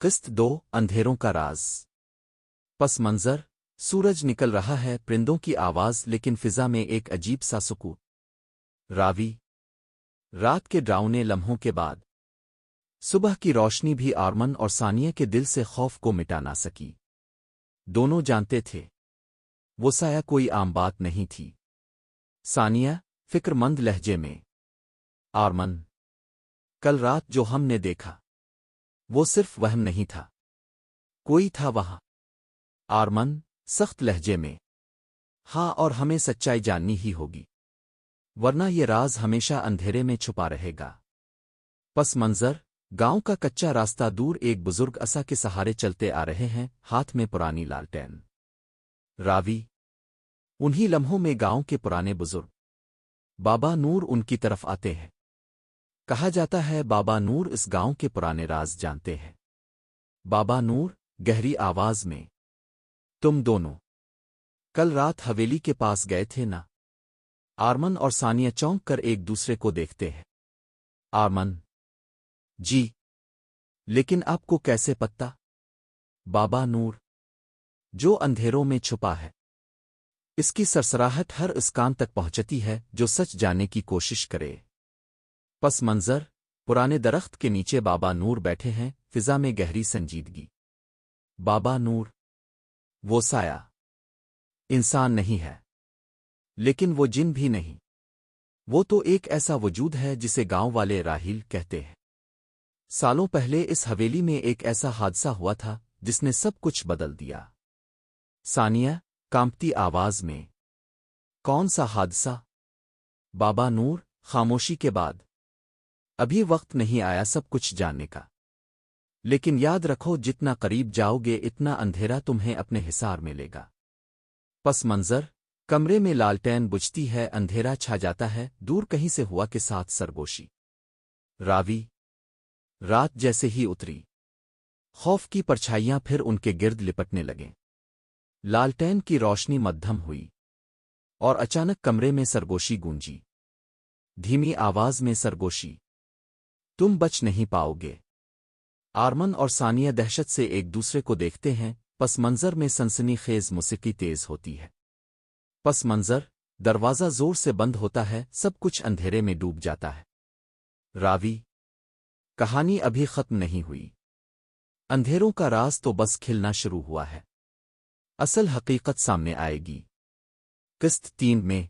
قسط دو اندھیروں کا راز پس منظر سورج نکل رہا ہے پرندوں کی آواز لیکن فضا میں ایک عجیب سا سکون راوی رات کے ڈراؤنے لمحوں کے بعد صبح کی روشنی بھی آرمن اور ثانیہ کے دل سے خوف کو مٹا نہ سکی دونوں جانتے تھے وہ سایہ کوئی عام بات نہیں تھی ثانیہ فکر مند لہجے میں آرمن کل رات جو ہم نے دیکھا وہ صرف وہم نہیں تھا کوئی تھا وہاں آرمن سخت لہجے میں ہاں اور ہمیں سچائی جاننی ہی ہوگی ورنہ یہ راز ہمیشہ اندھیرے میں چھپا رہے گا پس منظر گاؤں کا کچا راستہ دور ایک بزرگ عصا کے سہارے چلتے آ رہے ہیں ہاتھ میں پرانی لالٹین راوی انہی لمحوں میں گاؤں کے پرانے بزرگ بابا نور ان کی طرف آتے ہیں کہا جاتا ہے بابا نور اس گاؤں کے پرانے راز جانتے ہیں بابا نور گہری آواز میں تم دونوں کل رات حویلی کے پاس گئے تھے نا آرمن اور ثانیہ چونک کر ایک دوسرے کو دیکھتے ہیں آرمن جی لیکن آپ کو کیسے پتہ بابا نور جو اندھیروں میں چھپا ہے اس کی سرسراہٹ ہر اس کان تک پہنچتی ہے جو سچ جاننے کی کوشش کرے پس منظر پرانے درخت کے نیچے بابا نور بیٹھے ہیں فضا میں گہری سنجیدگی بابا نور وہ سایہ انسان نہیں ہے لیکن وہ جن بھی نہیں وہ تو ایک ایسا وجود ہے جسے گاؤں والے راہیل کہتے ہیں سالوں پہلے اس حویلی میں ایک ایسا حادثہ ہوا تھا جس نے سب کچھ بدل دیا ثانیہ کانپتی آواز میں کون سا حادثہ بابا نور خاموشی کے بعد ابھی وقت نہیں آیا سب کچھ جاننے کا لیکن یاد رکھو جتنا قریب جاؤ گے اتنا اندھیرا تمہیں اپنے حصار میں لے گا پس منظر کمرے میں لالٹین بجھتی ہے اندھیرا چھا جاتا ہے دور کہیں سے ہوا کے ساتھ سرگوشی راوی رات جیسے ہی اتری خوف کی پرچھائیاں پھر ان کے گرد لپٹنے لگیں لالٹین کی روشنی مدھم ہوئی اور اچانک کمرے میں سرگوشی گونجی دھیمی آواز میں سرگوشی تم بچ نہیں پاؤ گے آرمن اور ثانیہ دہشت سے ایک دوسرے کو دیکھتے ہیں پس منظر میں سنسنی خیز موسیقی تیز ہوتی ہے پس منظر دروازہ زور سے بند ہوتا ہے سب کچھ اندھیرے میں ڈوب جاتا ہے راوی کہانی ابھی ختم نہیں ہوئی اندھیروں کا راز تو بس کھلنا شروع ہوا ہے اصل حقیقت سامنے آئے گی قسط 3 میں